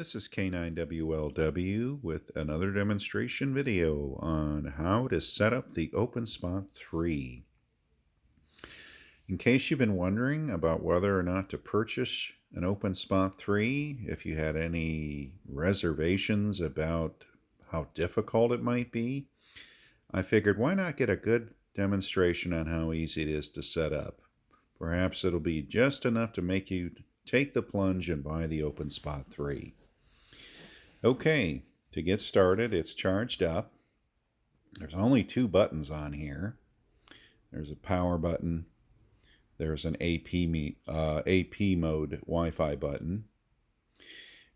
This is K9WLW with another demonstration video on how to set up the Openspot 3. In case you've been wondering about whether or not to purchase an Openspot 3, if you had any reservations about how difficult it might be, I figured why not get a good demonstration on how easy it is to set up. Perhaps it'll be just enough to make you take the plunge and buy the Openspot 3. Okay, to get started, it's charged up. There's only two buttons on here. There's a power button. There's an AP mode Wi-Fi button.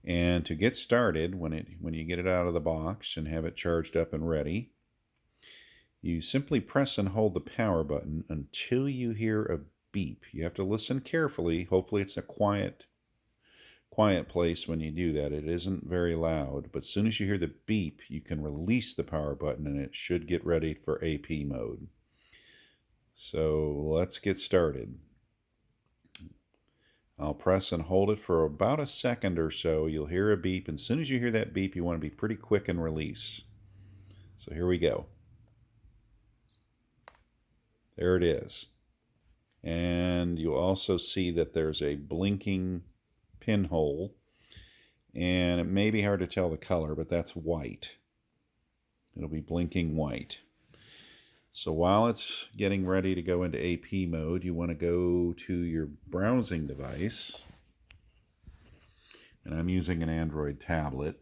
And to get started, when you get it out of the box and have it charged up and ready, you simply press and hold the power button until you hear a beep. You have to listen carefully. Hopefully it's a quiet place when you do that. It isn't very loud, but as soon as you hear the beep, you can release the power button and it should get ready for AP mode. So let's get started. I'll press and hold it for about a second or so. You'll hear a beep, and as soon as you hear that beep, you want to be pretty quick and release. So here we go. There it is. And you'll also see that there's a blinking pinhole, and it may be hard to tell the color, but that's white. It'll be blinking white. So while it's getting ready to go into AP mode, you want to go to your browsing device, and I'm using an Android tablet,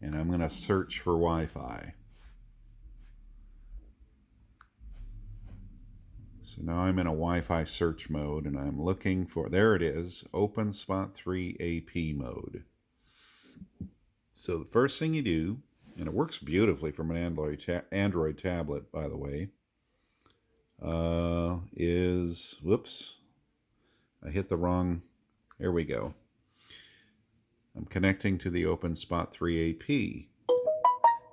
and I'm going to search for Wi-Fi. So now I'm in a Wi-Fi search mode, and I'm looking for, there it is, Openspot 3 AP mode. So the first thing you do, and it works beautifully from an Android tablet, by the way, is, whoops, I hit the wrong, here we go. I'm connecting to the Openspot 3 AP,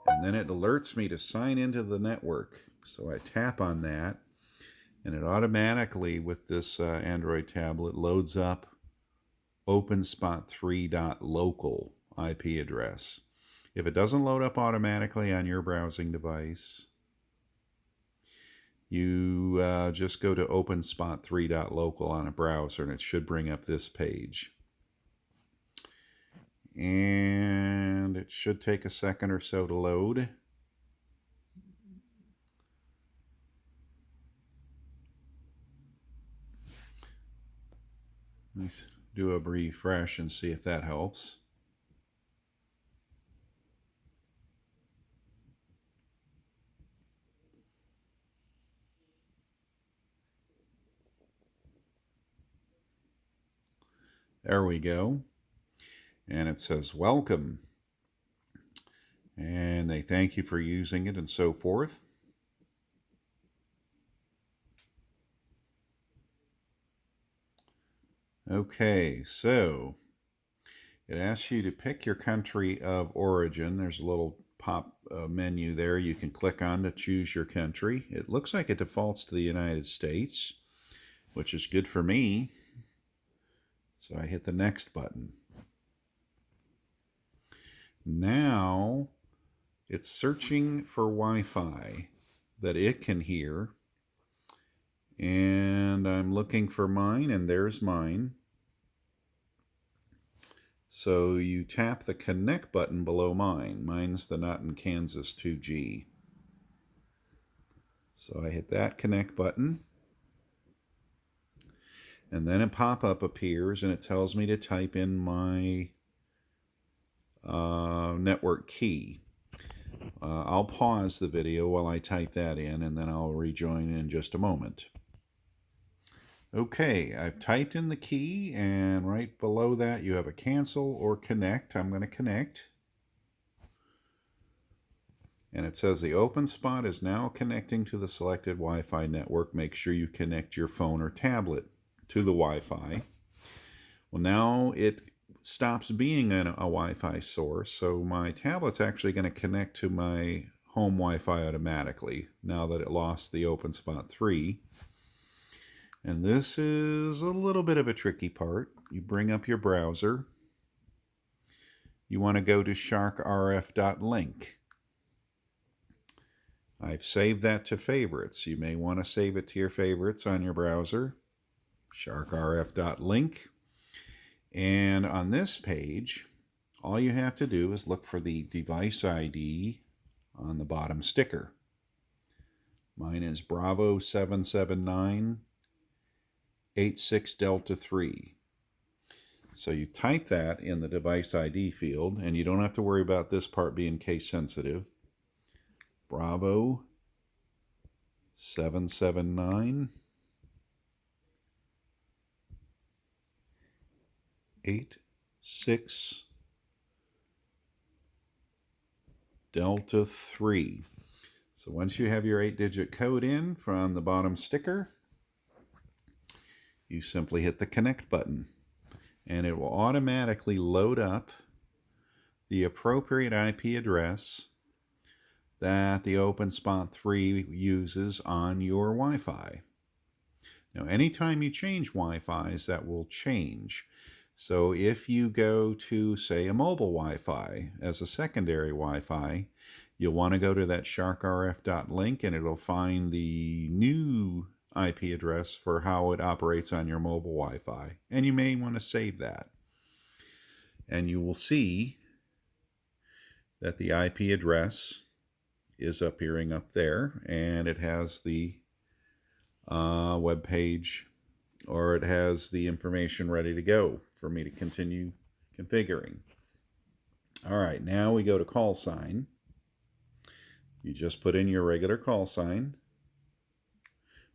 and then it alerts me to sign into the network. So I tap on that, and it automatically, with this Android tablet, loads up openspot3.local IP address. If it doesn't load up automatically on your browsing device, you just go to openspot3.local on a browser, and it should bring up this page. And it should take a second or so to load. Let's do a refresh and see if that helps. There we go. And it says welcome. And they thank you for using it and so forth. Okay, so it asks you to pick your country of origin. There's a little pop menu there you can click on to choose your country. It looks like it defaults to the United States, which is good for me. So I hit the next button. Now it's searching for Wi-Fi that it can hear. And I'm looking for mine, and there's mine. So you tap the connect button below mine. Mine's the Not in Kansas 2G. So I hit that connect button. And then a pop-up appears, and it tells me to type in my network key. I'll pause the video while I type that in, and then I'll rejoin in just a moment. Okay, I've typed in the key, and right below that you have a cancel or connect. I'm going to connect. And it says the Openspot is now connecting to the selected Wi-Fi network. Make sure you connect your phone or tablet to the Wi-Fi. Well, now it stops being a Wi-Fi source, so my tablet's actually going to connect to my home Wi-Fi automatically now that it lost the Openspot 3. And this is a little bit of a tricky part. You bring up your browser, you want to go to sharkrf.link. I've saved that to favorites. You may want to save it to your favorites on your browser. SharkRF.link. And on this page, all you have to do is look for the device ID on the bottom sticker. Mine is Bravo 77986 Delta 3. So you type that in the device ID field, and you don't have to worry about this part being case sensitive. Bravo 77986 Delta 3. So once you have your 8-digit code in from the bottom sticker, you simply hit the connect button, and it will automatically load up the appropriate IP address that the Openspot 3 uses on your Wi-Fi. Now, anytime you change Wi-Fis, that will change. So if you go to, say, a mobile Wi-Fi as a secondary Wi-Fi, you'll want to go to that sharkrf.link, and it'll find the new IP address for how it operates on your mobile Wi-Fi. And you may want to save that. And you will see that the IP address is appearing up there, and it has the web page, or it has the information ready to go for me to continue configuring. All right, now we go to call sign. You just put in your regular call sign.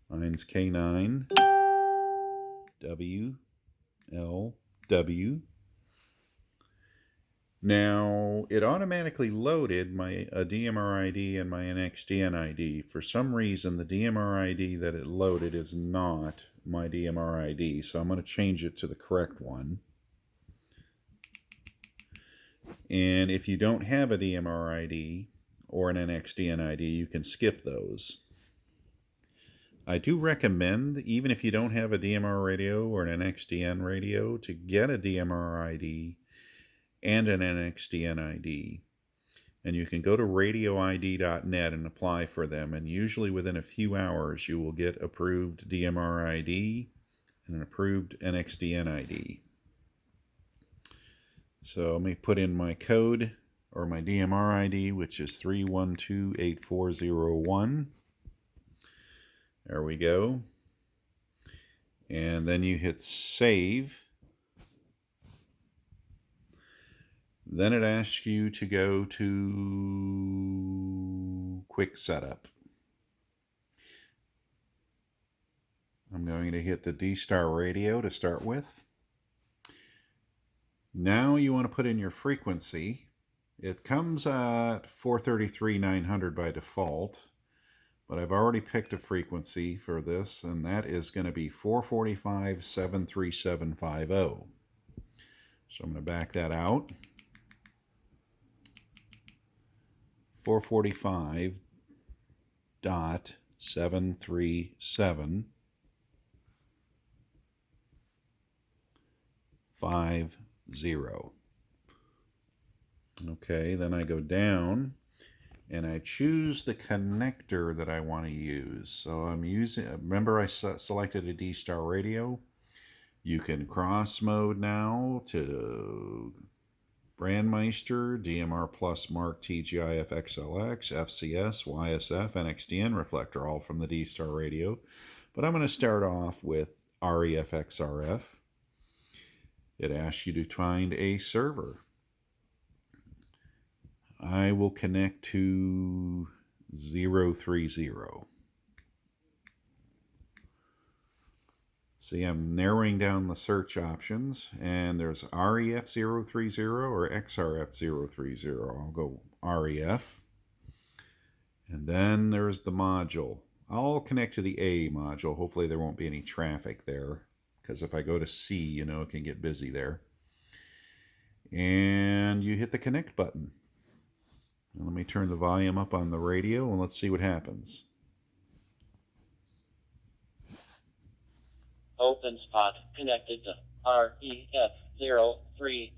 Mine's K9WLW. Now, it automatically loaded my DMR ID and my NXDN ID. For some reason, the DMR ID that it loaded is not my DMR ID, so I'm going to change it to the correct one. And if you don't have a DMR ID or an NXDN ID, you can skip those. I do recommend, even if you don't have a DMR radio or an NXDN radio, to get a DMR ID and an NXDN ID. And you can go to radioid.net and apply for them, and usually within a few hours you will get approved DMR ID and an approved NXDN ID. So let me put in my code, or my DMR ID, which is 3128401. There we go. And then you hit save. Then it asks you to go to Quick Setup. I'm going to hit the D-Star radio to start with. Now you want to put in your frequency. It comes at 433,900 by default, but I've already picked a frequency for this, and that is going to be 445.73750. So I'm going to back that out. 445.73750. Okay, then I go down and I choose the connector that I want to use. So I'm using, remember I selected a D-Star radio. You can cross mode now to Brandmeister, DMR Plus Mark TGIF XLX, FCS, YSF, NXDN reflector, all from the D-Star radio. But I'm going to start off with REF XRF. It asks you to find a server. I will connect to 030. See, I'm narrowing down the search options, and there's REF 030 or XRF 030. I'll go REF. And then there's the module. I'll connect to the A module. Hopefully there won't be any traffic there, because if I go to C, you know, it can get busy there. And you hit the connect button. And let me turn the volume up on the radio, and let's see what happens. Openspot connected to REF 030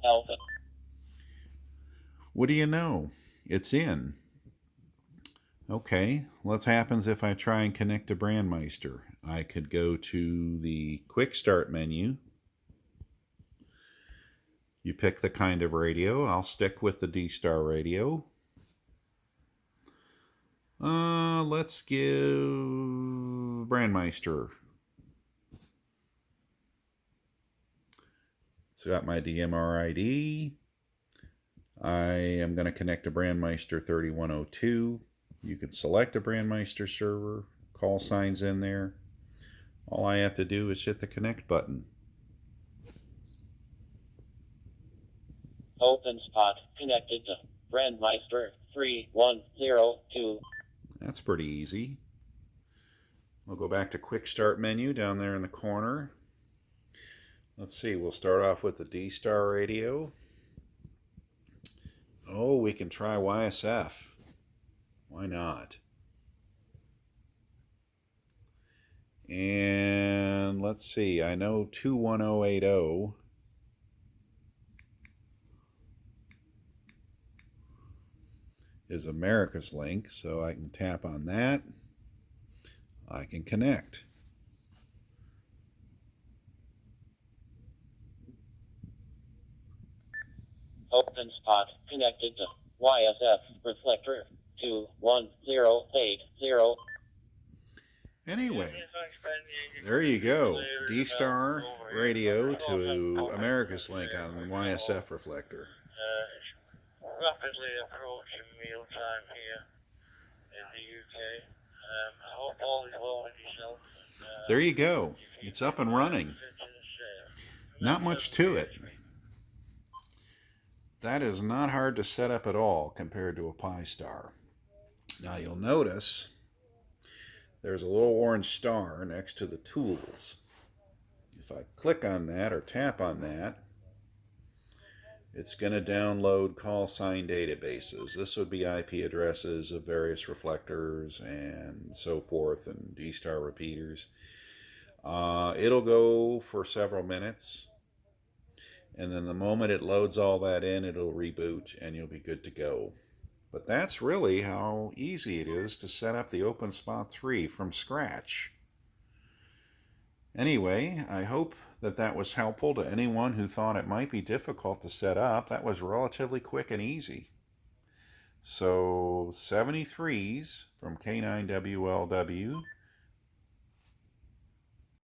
Alpha. What do you know? It's in. Okay, what happens if I try and connect to Brandmeister? I could go to the Quick Start menu. You pick the kind of radio. I'll stick with the D-Star radio. Let's give Brandmeister. It's got my DMR ID. I am going to connect to Brandmeister 3102. You can select a Brandmeister server, call signs in there. All I have to do is hit the connect button. Openspot connected to Brandmeister 3102. That's pretty easy. We'll go back to Quick Start menu down there in the corner. Let's see, we'll start off with the D-Star radio. Oh, we can try YSF. Why not? And let's see, I know 21080 is America's link, so I can tap on that. I can connect. Openspot connected to YSF reflector 21080. Anyway, there you go. D-Star radio to America's link on YSF reflector. Rapidly approaching mealtime here in the UK. I hope all is well with yourself. There you go. It's up and running. Not much to it. That is not hard to set up at all compared to a Pi-Star. Now you'll notice there's a little orange star next to the tools. If I click on that or tap on that, it's going to download call sign databases. This would be IP addresses of various reflectors and so forth, and D-Star repeaters. It'll go for several minutes, and then the moment it loads all that in, it'll reboot and you'll be good to go. But that's really how easy it is to set up the Openspot 3 from scratch. Anyway, I hope that was helpful to anyone who thought it might be difficult to set up. That was relatively quick and easy. So 73s from K9WLW